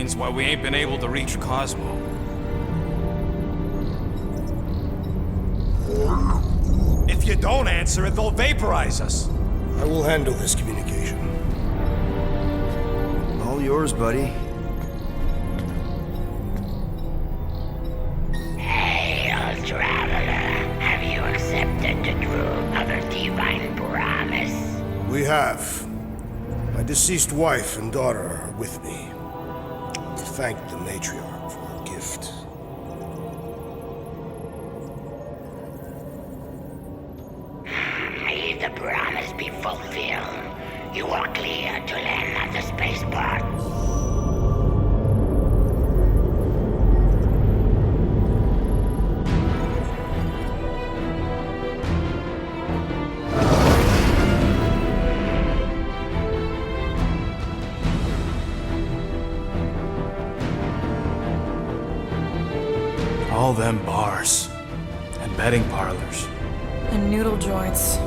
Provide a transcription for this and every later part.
explains why we ain't been able to reach Cosmo. If you don't answer it, they'll vaporize us. I will handle this communication. All yours, buddy. Hail, traveler. Have you accepted the truth of a divine promise? We have. My deceased wife and daughter are with me. Thank the matriarch for her gift. May the promise be fulfilled. You are clear to land at the spaceport. All them bars. And betting parlors. And noodle joints.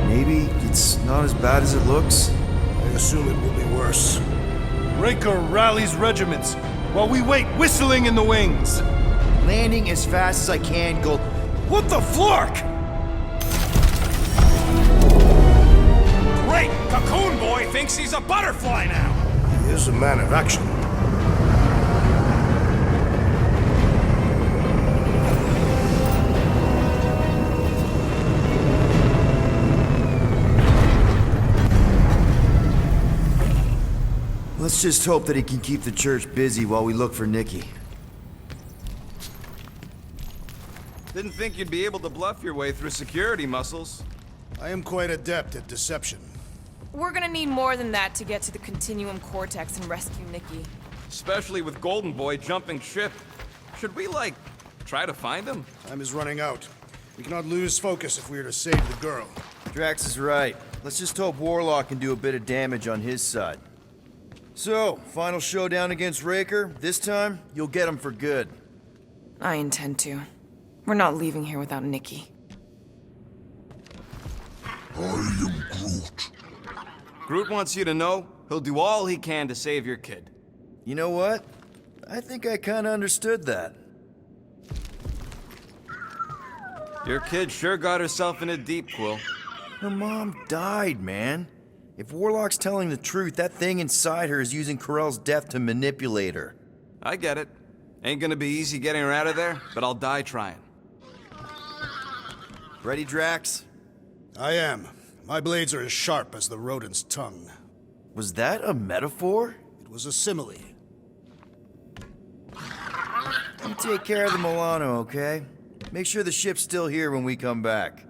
Maybe it's not as bad as it looks. I assume it will be worse. Raker rallies regiments while we wait whistling in the wings. Landing as fast as I can, Gold. What the flark? Great! Cocoon Boy thinks he's a butterfly now! He is a man of action. Let's just hope that he can keep the church busy while we look for Nikki. Didn't think you'd be able to bluff your way through security muscles. I am quite adept at deception. We're gonna need more than that to get to the Continuum Cortex and rescue Nikki. Especially with Golden Boy jumping ship. Should we, try to find him? Time is running out. We cannot lose focus if we are to save the girl. Drax is right. Let's just hope Warlock can do a bit of damage on his side. So, final showdown against Raker. This time, you'll get him for good. I intend to. We're not leaving here without Nikki. I am Groot. Groot wants you to know he'll do all he can to save your kid. You know what? I think I kinda understood that. Your kid sure got herself in a deep, Quill. Her mom died, man. If Warlock's telling the truth, that thing inside her is using Corell's death to manipulate her. I get it. Ain't gonna be easy getting her out of there, but I'll die trying. Ready, Drax? I am. My blades are as sharp as the rodent's tongue. Was that a metaphor? It was a simile. You take care of the Milano, okay? Make sure the ship's still here when we come back.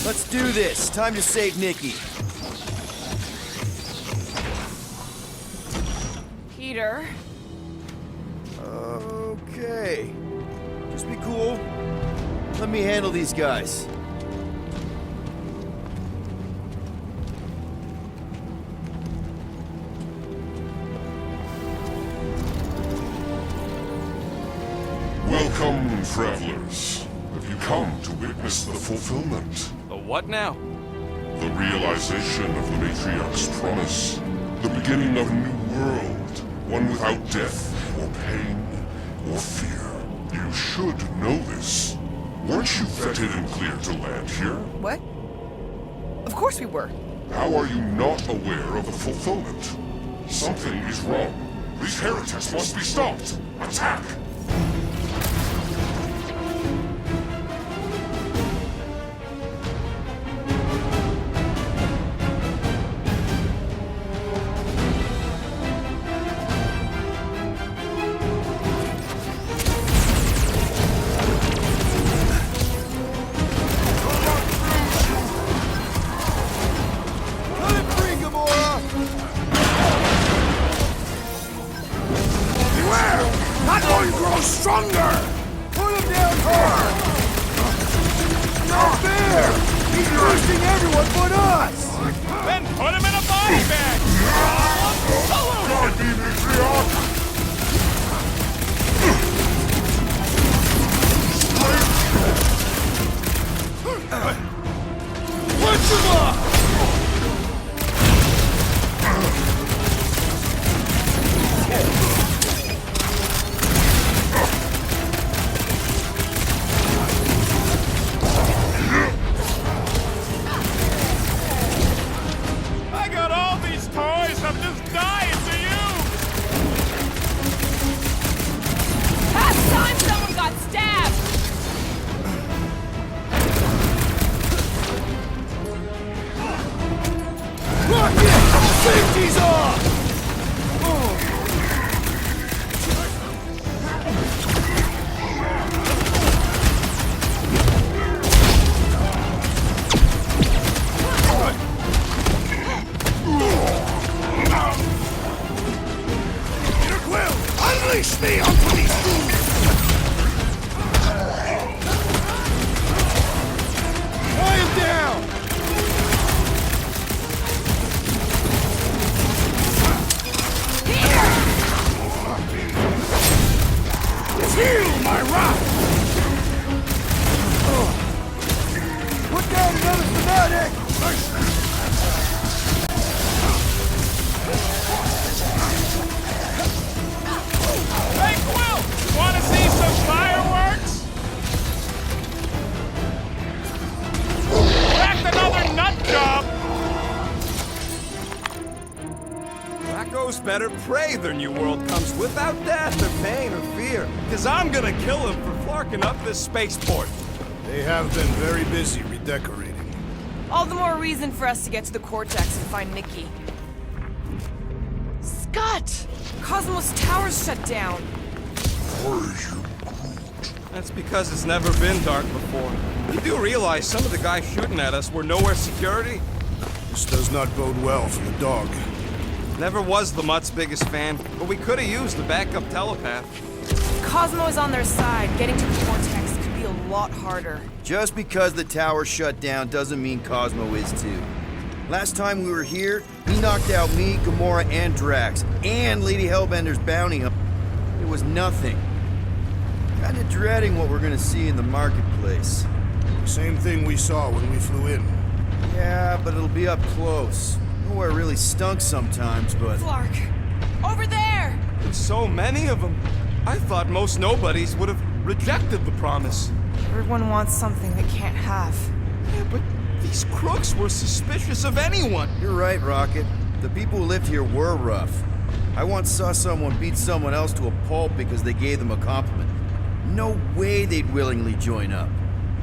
Let's do this. Time to save Nikki. Peter? Okay. Just be cool. Let me handle these guys. Welcome, travelers. Have you come to witness the fulfillment? The what now? The realization of the Matriarch's promise. The beginning of a new world. One without death, or pain, or fear. You should know this. Weren't you vetted and cleared to land here? What? Of course we were. How are you not aware of the fulfillment? Something is wrong. These heretics must be stopped. Attack! Stronger! Put him down hard! Not fair! He's bursting everyone but us! Then put him in a body bag! God be Matriarch! Safety's off! Unleash me onto these fools! I am down! Feel my wrath! Put down another fanatic! Hey, Quill! Wanna see some fireworks? Cracked another nut job! Racco's better prey their new world comes without death or pain or fear. Cause I'm gonna kill him for flarking up this spaceport. They have been very busy redecorating. All the more reason for us to get to the Cortex and find Nikki. Scott! Cosmos Tower's shut down. That's because it's never been dark before. You do realize some of the guys shooting at us were Knowhere security? This does not bode well for the dog. Never was the Mutt's biggest fan, but we could have used a backup telepath. Cosmo is on their side. Getting to the Cortex could be a lot harder. Just because the tower shut down doesn't mean Cosmo is too. Last time we were here, he knocked out me, Gamora, and Drax, and Lady Hellbender's bounty hunt. It was nothing. Kinda dreading what we're gonna see in the marketplace. Same thing we saw when we flew in. Yeah, but it'll be up close. Knowhere really stunk sometimes, but... Flark! Over there! There's so many of them. I thought most nobodies would have rejected the promise. Everyone wants something they can't have. Yeah, but these crooks were suspicious of anyone. You're right, Rocket. The people who lived here were rough. I once saw someone beat someone else to a pulp because they gave them a compliment. No way they'd willingly join up.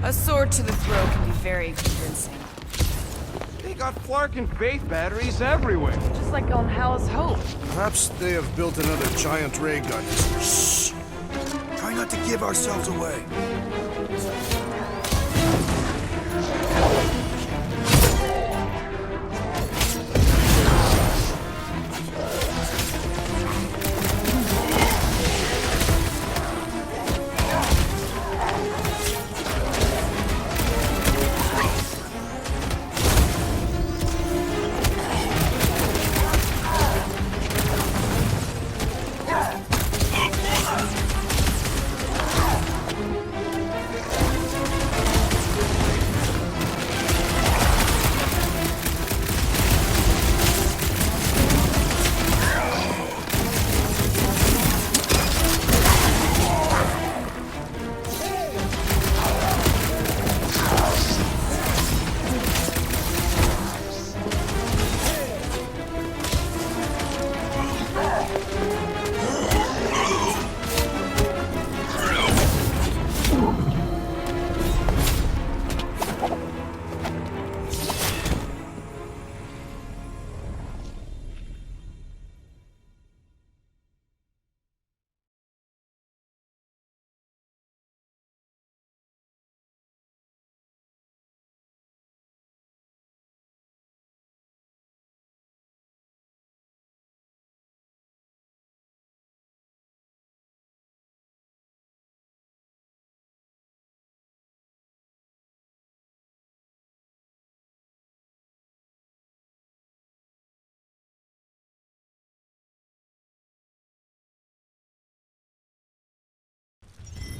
A sword to the throat can be very convincing. They got Flark and Faith batteries everywhere. Just like on Hell's Hope. Perhaps they have built another giant ray gun. Shh! Try not to give ourselves away.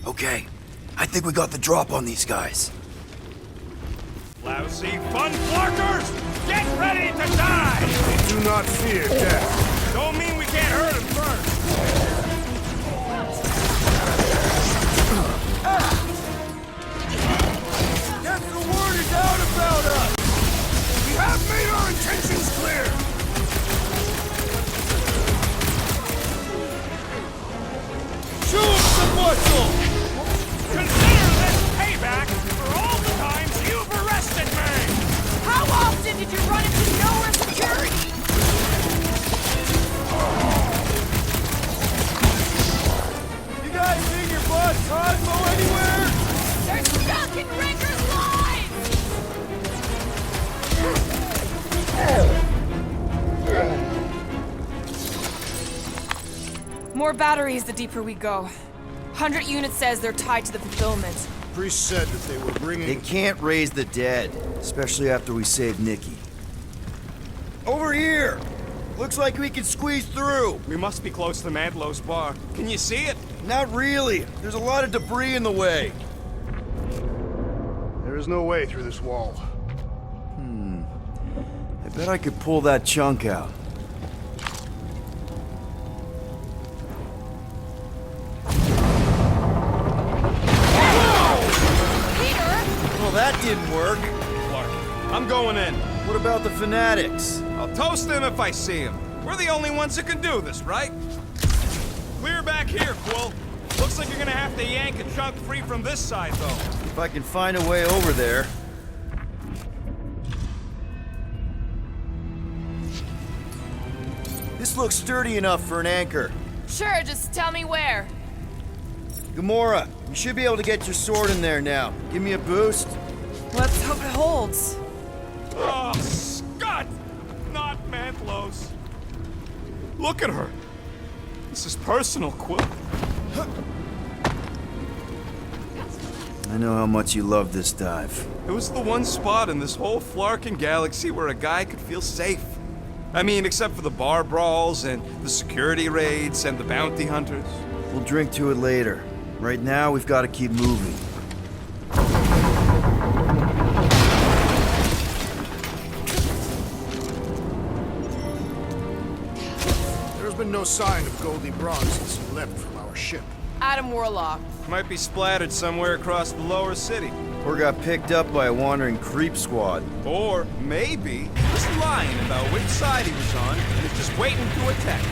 Okay, I think we got the drop on these guys. Lousy fun flarkers! Get ready to die! Do not fear death. Don't mean we can't hurt him first. Guess the word is out about us! We have made our intentions clear! Show us some muscle! Consider this payback for all the times you've arrested me! How often did you run into Knowhere security? More batteries the deeper we go. 100 units says they're tied to the fulfillment. Priest said that they were bringing... They can't raise the dead, especially after we saved Nikki. Over here! Looks like we can squeeze through. We must be close to Mantlow's bar. Can you see it? Not really. There's a lot of debris in the way. There is no way through this wall. I bet I could pull that chunk out. Well, that didn't work. Clark, I'm going in. What about the fanatics? I'll toast them if I see them. We're the only ones who can do this, right? Clear back here, Quill. Looks like you're gonna have to yank a chunk free from this side, though. If I can find a way over there. This looks sturdy enough for an anchor. Sure, just tell me where. Gamora, you should be able to get your sword in there now. Give me a boost. Let's hope it holds. Oh, Scott! Not Mantlow's. Look at her. This is personal, Quill. I know how much you love this dive. It was the one spot in this whole Flarkin galaxy where a guy could feel safe. I mean, except for the bar brawls and the security raids and the bounty hunters. We'll drink to it later. Right now, we've got to keep moving. There's been no sign of Goldie Braun since he left from our ship. Adam Warlock. Might be splattered somewhere across the lower city. Or got picked up by a wandering creep squad. Or maybe he was lying about which side he was on and is just waiting to attack.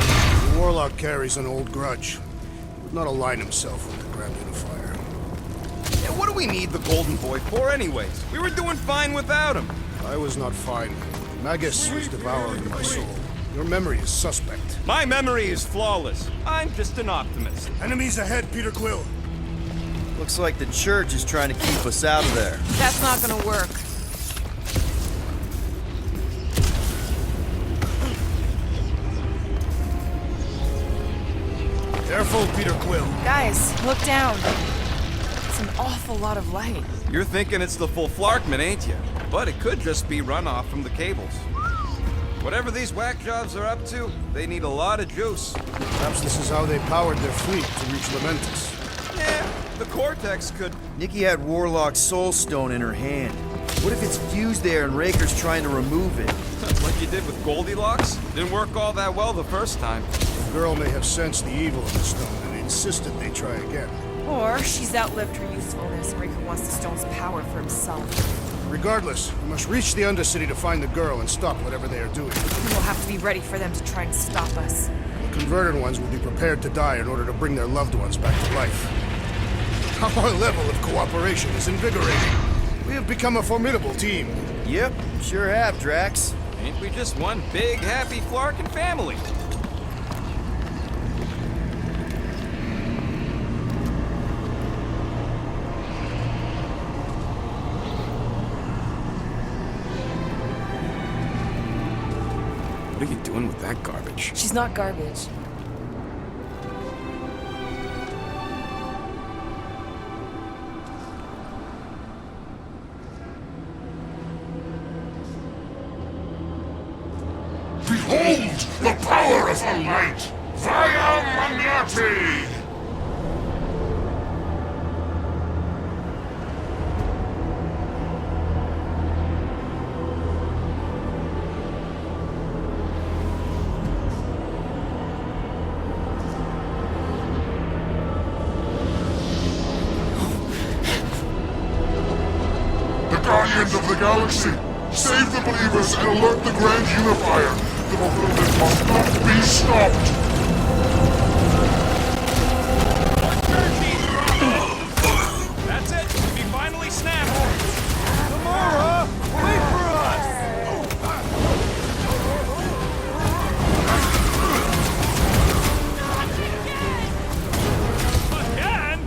The Warlock carries an old grudge. He would not align himself with the Grand Unifier. Yeah, what do we need the Golden Boy for anyways? We were doing fine without him. I was not fine. Magus was devouring my soul. Your memory is suspect. My memory is flawless. I'm just an optimist. Enemies ahead, Peter Quill. Looks like the church is trying to keep us out of there. That's not gonna work. Careful, Peter Quill. Guys, look down. It's an awful lot of light. You're thinking it's the full Flarkman, ain't you? But it could just be runoff from the cables. Whatever these whack jobs are up to, they need a lot of juice. Perhaps this is how they powered their fleet to reach Lamentus. Yeah, the Cortex could... Nikki had Warlock's soul stone in her hand. What if it's fused there and Raker's trying to remove it? like you did with Goldilocks? Didn't work all that well the first time. The girl may have sensed the evil in the stone and insisted they try again. Or she's outlived her usefulness and Raker wants the stone's power for himself. Regardless, we must reach the Undercity to find the girl and stop whatever they are doing. We'll have to be ready for them to try and stop us. The converted ones will be prepared to die in order to bring their loved ones back to life. Our level of cooperation is invigorating. We have become a formidable team. Yep, sure have, Drax. Ain't we just one big, happy Flarkin family? What are you doing with that garbage? She's not garbage. Behold the power of the light! Via Magnati! The Guardians of the Galaxy! Save the believers and alert the Grand Unifier! The fulfillment must not be stopped! That's it! We finally snapped! Gamora! Wait for us! Again?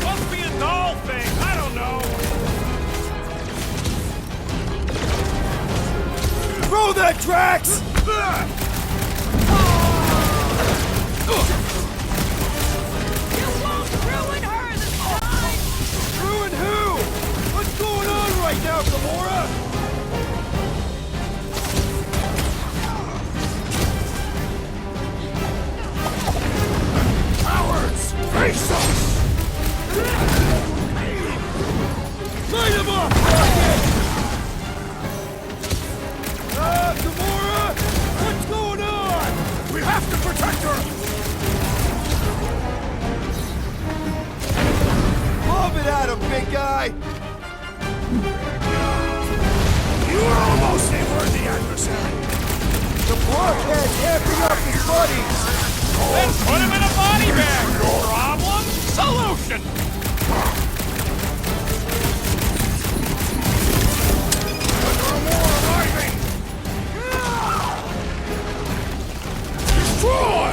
Must be a doll thing! I don't know! that, Drax! You won't ruin her this time! Ruin who? What's going on right now, Gamora? Cowards! Face us! Light him up! Rocket! Gamora! What's going on? We have to protect her! Lob it at him, big guy! You are almost a worthy adversary! The blockhead's amping up his buddies! Then put him in a body bag! Problem? Solution! There are more arriving! Destroy!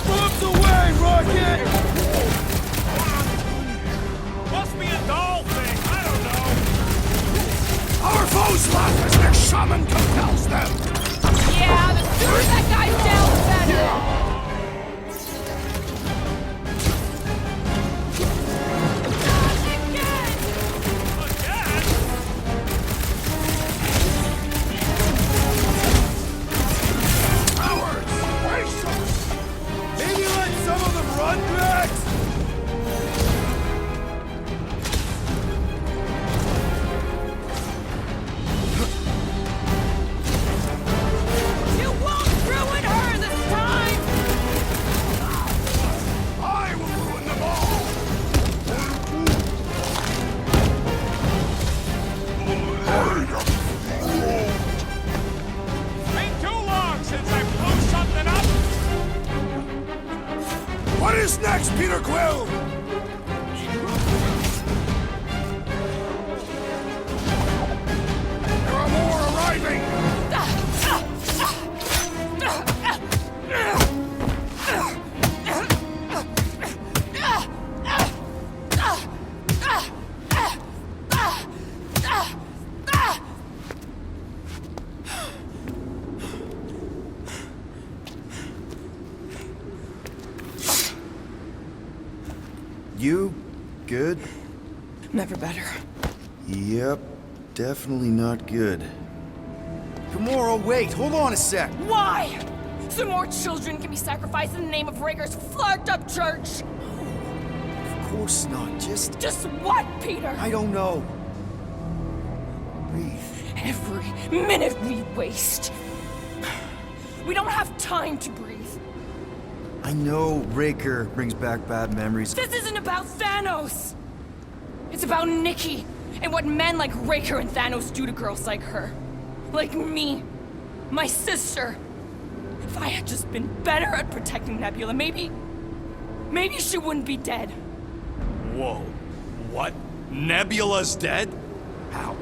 Bombs away, Rocket! Must be a doll thing, I don't know. Our foes laugh as their shaman compels them! Yeah, the sooner that guy's down, the better! Cowards! Face us! Maybe let some of them run, Drax? You won't ruin her this time! I will ruin them all! Ain't too long since I blew something up. What is next, Peter Quill? There are more arriving! You? Good? Never better. Yep, definitely not good. Gamora, wait! Hold on a sec! Why? So more children can be sacrificed in the name of Raker's flarked up church? Of course not, just What, Peter? I don't know. Breathe. Every minute we waste. We don't have time to breathe. I know Raker brings back bad memories. This isn't about Thanos. It's about Nikki and what men like Raker and Thanos do to girls like her. Like me. My sister. If I had just been better at protecting Nebula, maybe she wouldn't be dead. Whoa. What? Nebula's dead? How?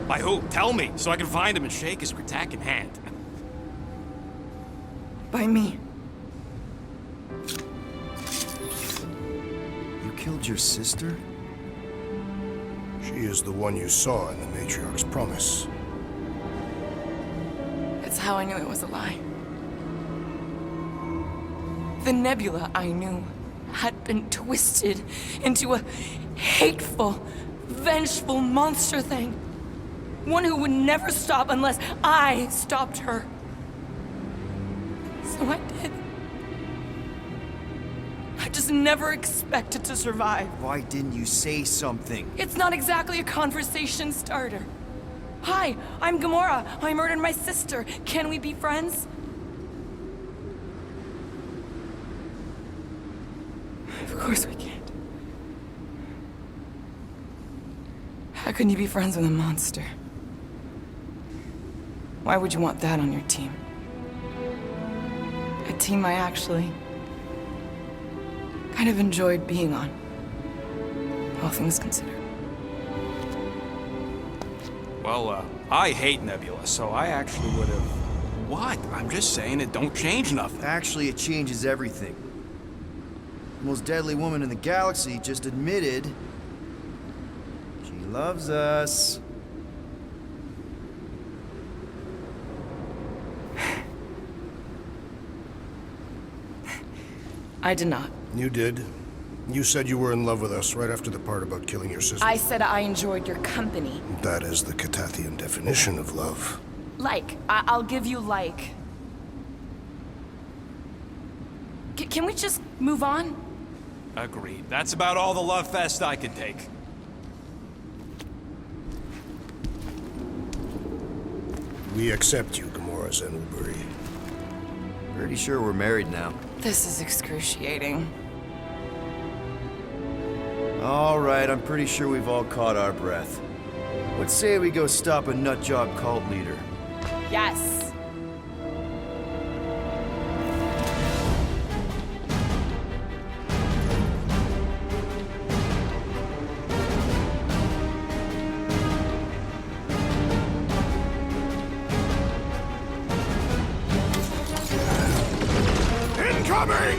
By who? Tell me, so I can find him and shake his Kratak in hand. By me. You killed your sister? She is the one you saw in the Matriarch's promise. That's how I knew it was a lie. The Nebula I knew had been twisted into a hateful, vengeful monster thing. One who would never stop unless I stopped her. So I did. I just never expected to survive. Why didn't you say something? It's not exactly a conversation starter. Hi, I'm Gamora. I murdered my sister. Can we be friends? Of course we can't. How can you be friends with a monster? Why would you want that on your team? A team I actually kind of enjoyed being on, all things considered. Well, I hate Nebula, so I actually would have... What? I'm just saying it don't change nothing. Actually, it changes everything. The most deadly woman in the galaxy just admitted she loves us. I did not. You did. You said you were in love with us right after the part about killing your sister. I said I enjoyed your company. That is the Catathian definition of love. Like. I'll give you like. Can we just move on? Agreed. That's about all the love fest I can take. We accept you, Gamora Zenuburi. Pretty sure we're married now. This is excruciating. All right, I'm pretty sure we've all caught our breath. Let's say we go stop a nutjob cult leader. Yes. Incoming!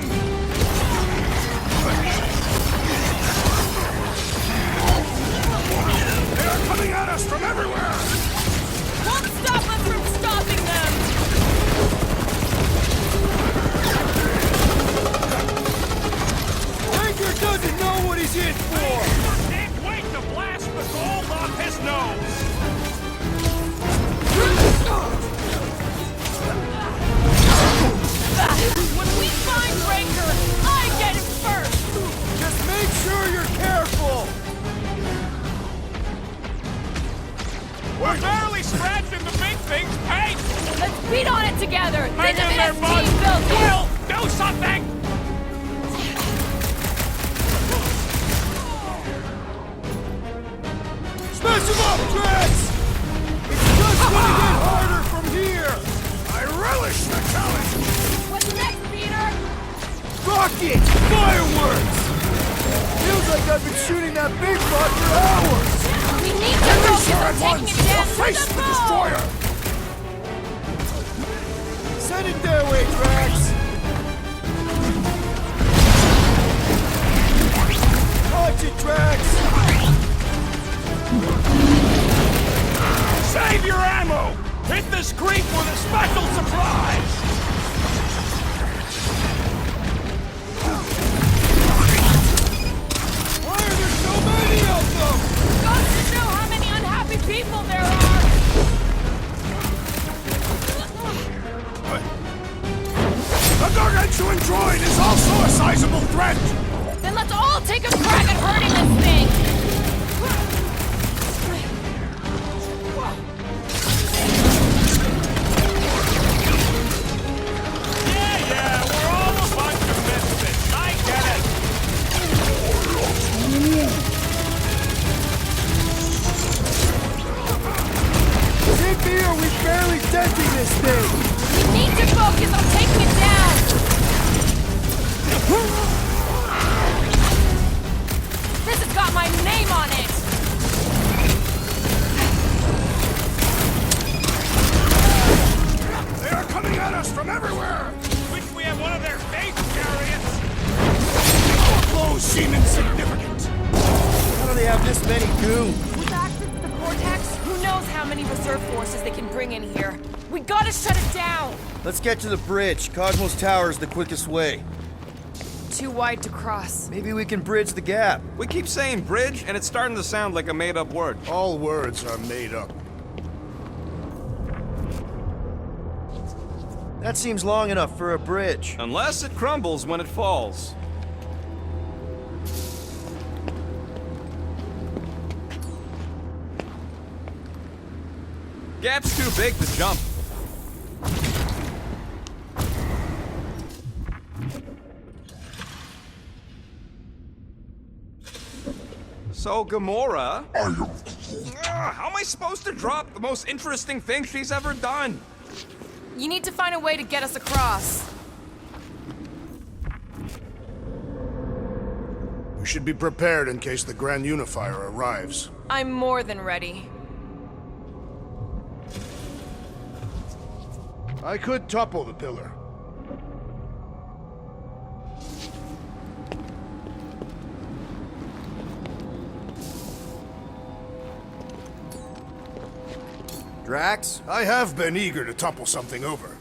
They are coming at us from everywhere! Won't stop us from stopping them! Ranger doesn't know what he's in for! Can't wait to blast the gold off his nose! When we find Raker, I get him first! Just make sure you're careful! We're barely scratching the big thing's pace! Let's beat on it together! Hang Think of in it there, as bud! team building! Will, do something! Smash him up, Drax! It's just gonna get harder from here! I relish the challenge! What's next, Peter? Rockets! Fireworks! Feels like I've been shooting that big butt for hours! We need to focus on taking Once, it down or face to the the destroyer! Send it their way, Drax! Watch it, Drax! Save your ammo! Hit this creep with a special surprise! Why are there so many of them? Goes to show how many unhappy people there are! The gargantuan droid is also a sizable threat! Then let's all take a crack at hurting this thing! Yeah, we're all a bunch of misfits. I get it. Sit here, we barely denting this thing! We need to focus on taking it down! This has got my name on it! They are coming at us from everywhere! Wish we had one of their space chariots. Blows seem insignificant! How do they have this many goons? With access to the Vortex, who knows how many reserve forces they can bring in here? We gotta shut it down! Let's get to the bridge. Cosmos Tower is the quickest way. Too wide to cross. Maybe we can bridge the gap. We keep saying bridge, and it's starting to sound like a made-up word. All words are made up. That seems long enough for a bridge. Unless it crumbles when it falls. Gap's too big to jump. So, Gamora... how am I supposed to drop the most interesting thing she's ever done? You need to find a way to get us across. We should be prepared in case the Grand Unifier arrives. I'm more than ready. I could topple the pillar. Drax? I have been eager to topple something over.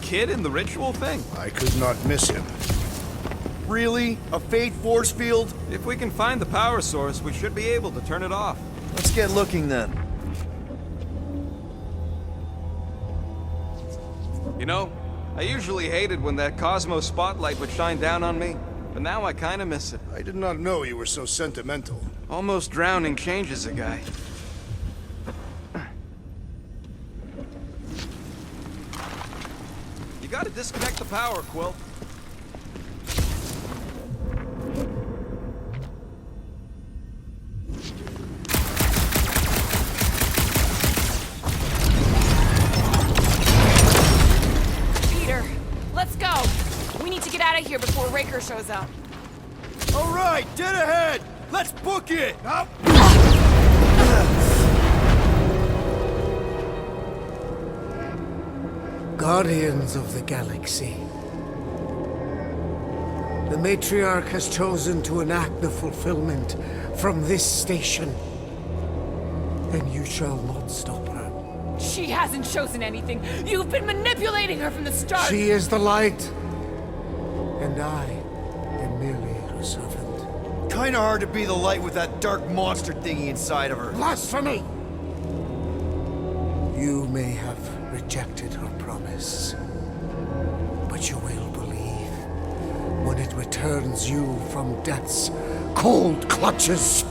kid in the ritual thing? I could not miss him. Really? A fate force field? If we can find the power source, we should be able to turn it off. Let's get looking then. You know, I usually hated when that Cosmos spotlight would shine down on me, but now I kinda miss it. I did not know you were so sentimental. Almost drowning changes a guy. You gotta disconnect the power, Quill. Peter, let's go. We need to get out of here before Raker shows up. All right, dead ahead. Let's book it. Up. Guardians of the Galaxy. The Matriarch has chosen to enact the fulfillment from this station. And you shall not stop her. She hasn't chosen anything. You've been manipulating her from the start. She is the light. And I am merely her servant. Kinda hard to be the light with that dark monster thingy inside of her. Blasphemy! You may have rejected her promise, but you will believe when it returns you from death's cold clutches.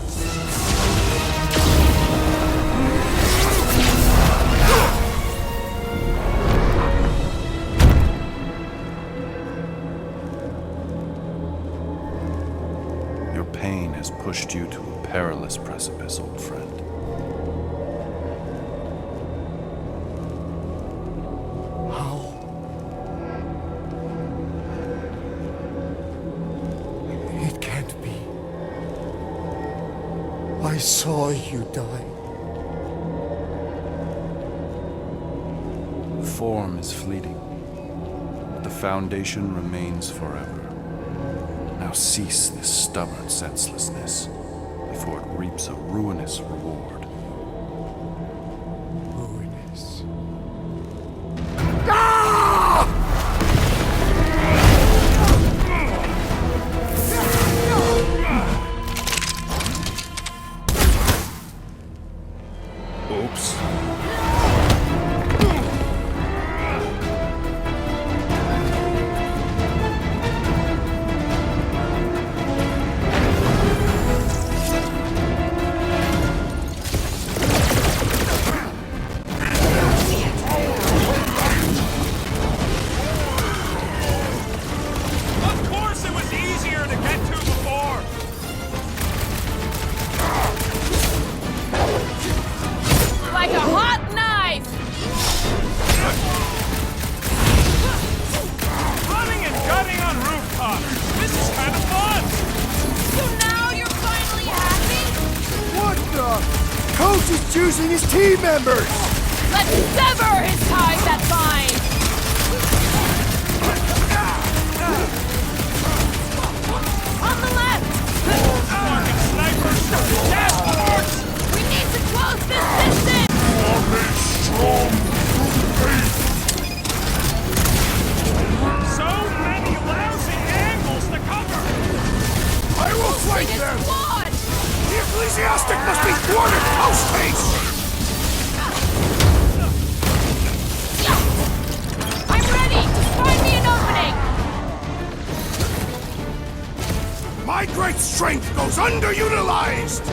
Your pain has pushed you to a perilous precipice, old friend. It can't be. I saw you die. Form is fleeting, but the foundation remains forever. Now cease this stubborn senselessness before it reaps a ruinous reward. Ruinous. Oops. Of course it was easier to get to before! Like a hot knife! Running and gunning on rooftops! This is kind of fun! So now you're finally happy? What the? Coach is choosing his team members. Let's sever his ties that bind! On the left! Fucking snipers! Dashboards! We need to close this distance! So many lousy angles to cover! I will fight It's them! flawed! The ecclesiastic must be thwarted post-haste! I'm ready! Just find me an opening! My great strength goes underutilized!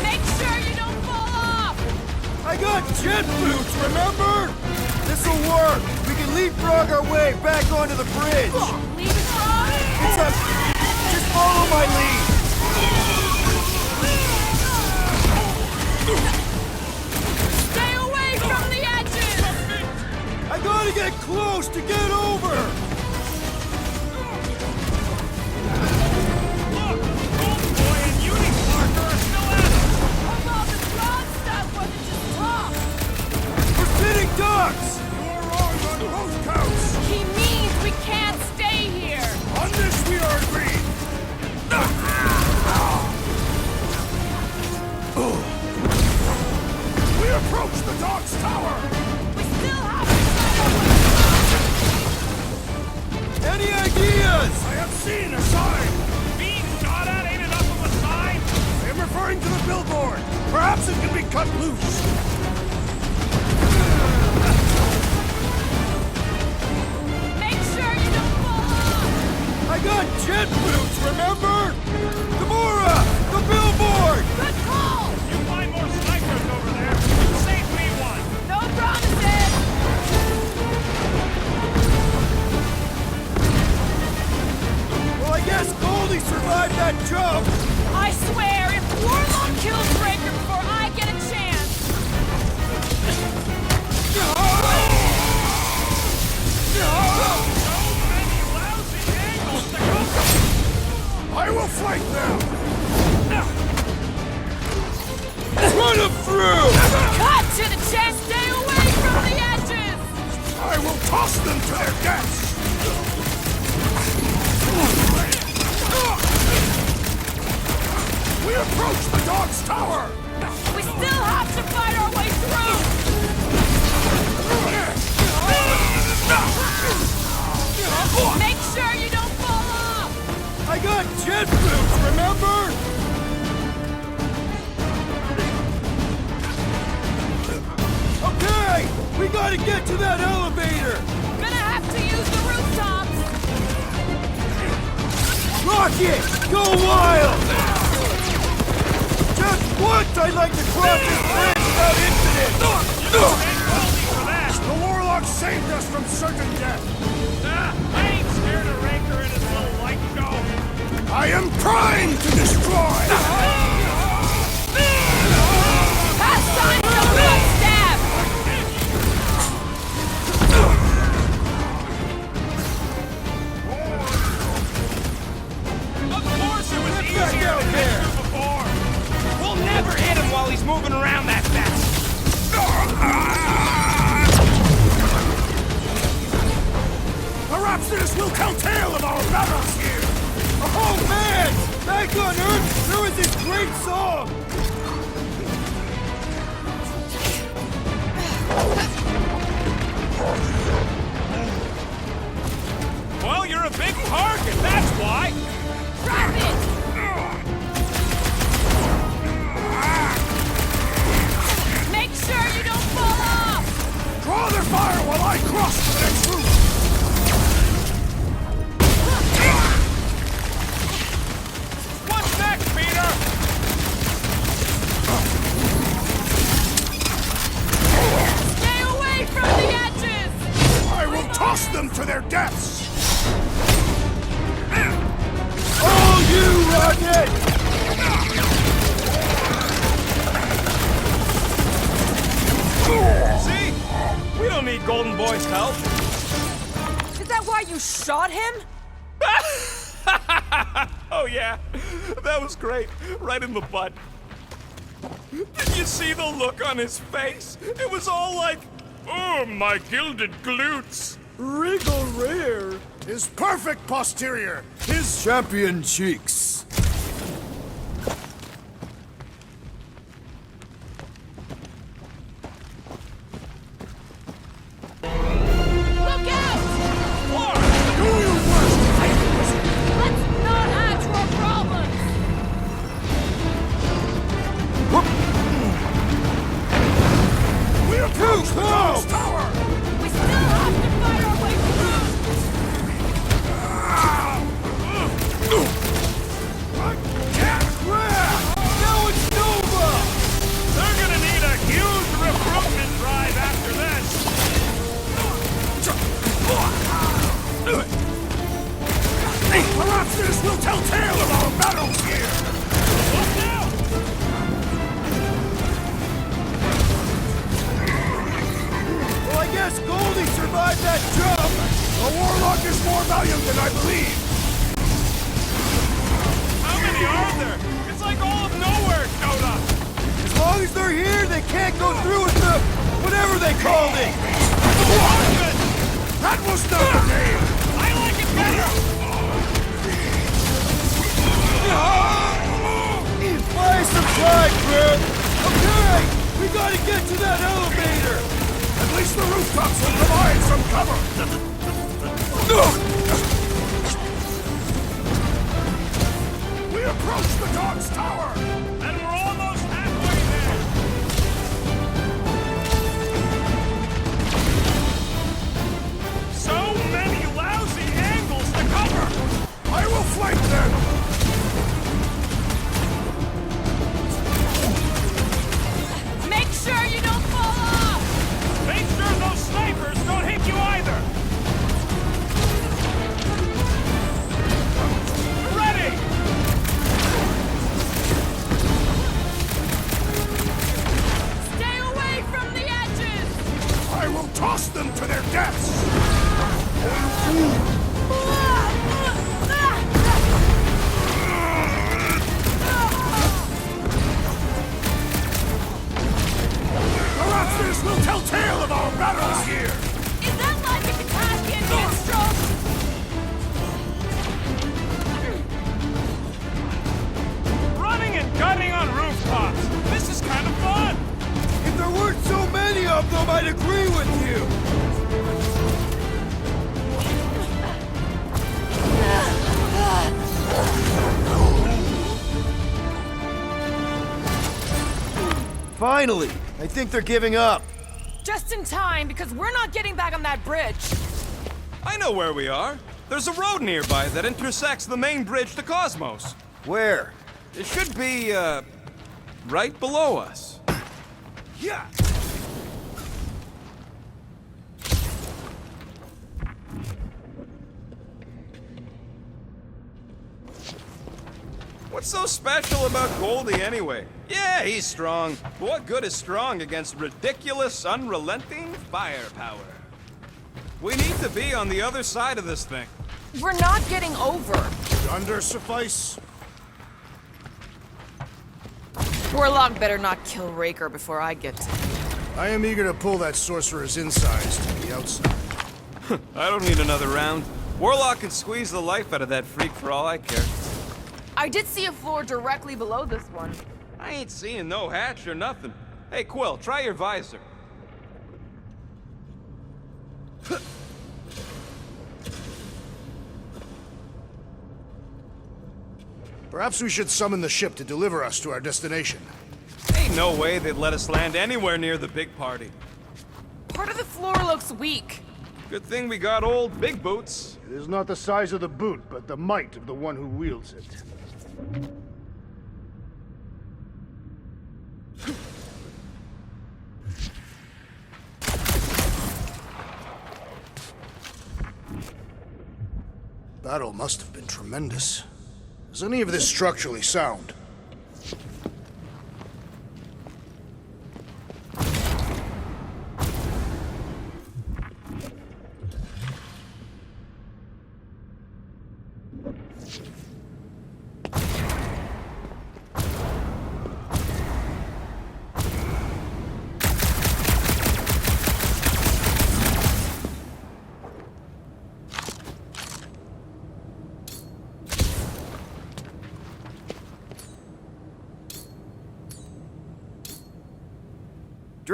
Make sure you don't fall off! I got jet boots, remember? This'll work. We can leapfrog our way back onto the bridge. Leapfrog? It's a... Just follow my lead. Stay away from the edges! I gotta get close to get over. Look! Old Boy and Uniparker are still at it! Although the broad stuff wasn't just talk! We're sitting ducks. You're wrong on both counts! He means we can't stay here! On this we are agreed! We are seen a sign! Being shot at ain't enough of a sign! I am referring to the billboard! Perhaps it can be cut loose! Make sure you don't fall off! I got jet boots, remember? Gamora! The billboard! Good call! You find more snipers over there. You save me one. No promises! Well, I guess Goldie survived that jump! I swear, if Warlock kills Breaker before I get a chance... I will fight them! Run him through! Cut to the chest! Stay away from the edges! I will toss them to their deaths! We approach the dog's tower! We still have to fight our way through! Make sure you don't fall off! I got jet boots, remember? Okay! We gotta get to that elevator! Gonna have to use the rooftops! Rocket! Go wild! Just once I'd like to cross this bridge without incident! The Warlock saved us from certain death! I ain't scared of Raker and his little light show. I am primed to destroy! Pass signs of footstep! Of course it was back easier out than there. this before. We'll never hit him while he's moving around that fast. Perhaps this will tell tale of our battles here! Oh man! Back on Earth, there was this great song! Well, you're a big target, that's why. Drop it! Make sure you don't fall off! Draw their fire while I cross to the next room! What's next, Peter? Stay away from the edges! I will toss them to their deaths! Oh, you Rocket! See? We don't need Golden Boy's help. Is that why you shot him? Oh yeah, that was great. Right in the butt. Did you see the look on his face? It was all like, oh, my gilded glutes. Regal rear! His perfect posterior! His Champion cheeks! Look out! do your worst! Let's not add to our problems! We approach the dog's tower! We still have to fight our way through! I can't grab! Now it's Nova! They're gonna need a huge recruitment drive after this. Perhaps this will tell tale of our battles here! Look out! Well, I guess Goldie survived that jump! The Warlock is more valiant than I believe! How many are there? It's like all of Knowhere showed up. As long as they're here, they can't go through with the... whatever they called it! That was not a name! I like it better. Buy some time, bro! Okay! We gotta get to that elevator! At least the rooftops will provide some cover! I'd agree with you! Finally! I think they're giving up. Just in time, because we're not getting back on that bridge. I know where we are. There's a road nearby that intersects the main bridge to Cosmos. Where? It should be, right below us. Yeah! What's so special about Goldie anyway? Yeah, he's strong. But what good is strong against ridiculous, unrelenting firepower? We need to be on the other side of this thing. We're not getting over. Yonder suffice? Warlock better not kill Raker before I get to him. I am eager to pull that sorcerer's insides to the outside. I don't need another round. Warlock can squeeze the life out of that freak for all I care. I did see a floor directly below this one. I ain't seeing no hatch or nothing. Hey, Quill, try your visor. Perhaps we should summon the ship to deliver us to our destination. Ain't no way they'd let us land anywhere near the big party. Part of the floor looks weak. Good thing we got old Big Boots. It is not the size of the boot, but the might of the one who wields it. Battle must have been tremendous. Is any of this structurally sound?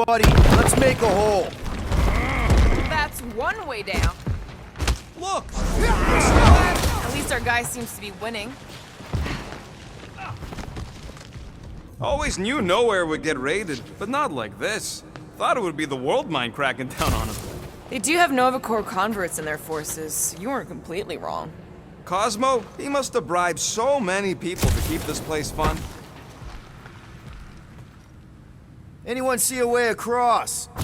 Buddy, let's make a hole. That's one way down. Look! At least our guy seems to be winning. Always knew Knowhere would get raided, but not like this. Thought it would be the world mine cracking down on him. They do have Nova Corps converts in their forces. You weren't completely wrong. Cosmo, he must have bribed so many people to keep this place fun. Anyone see a way across? Boom,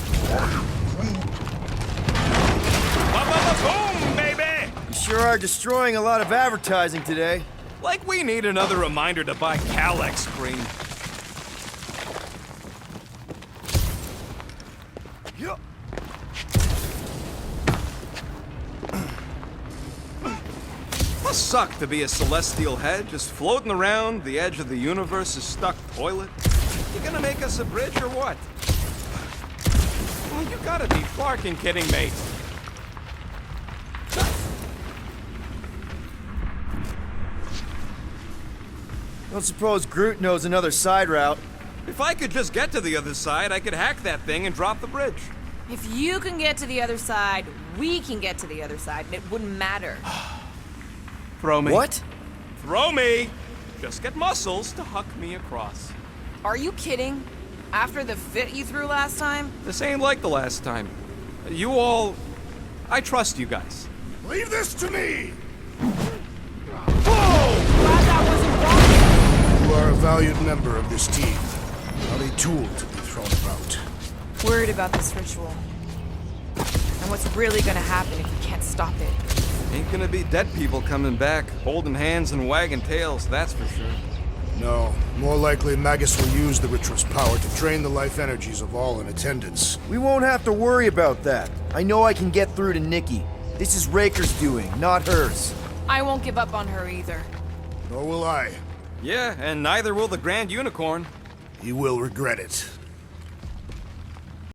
baby! You sure are destroying a lot of advertising today. Like we need another reminder to buy Calyx cream. Must suck to be a celestial head, just floating around the edge of the universe's stuck toilet. You gonna make us a bridge or what? Well, you gotta be flarking kidding me. Don't suppose Groot knows another side route. If I could just get to the other side, I could hack that thing and drop the bridge. If you can get to the other side, we can get to the other side, and it wouldn't matter. Throw me. What? Throw me! Just get muscles to huck me across. Are you kidding? After the fit you threw last time? This ain't like the last time. You all... I trust you guys. Leave this to me! Glad that wasn't wrong. You are a valued member of this team. Not a tool to be thrown about. Worried about this ritual. And what's really gonna happen if we can't stop it. Ain't gonna be dead people coming back, holding hands and wagging tails, that's for sure. No, more likely Magus will use the ritual's power to drain the life energies of all in attendance. We won't have to worry about that. I know I can get through to Nikki. This is Raker's doing, not hers. I won't give up on her either. Nor will I. Yeah, and neither will the Grand Unicorn. He will regret it.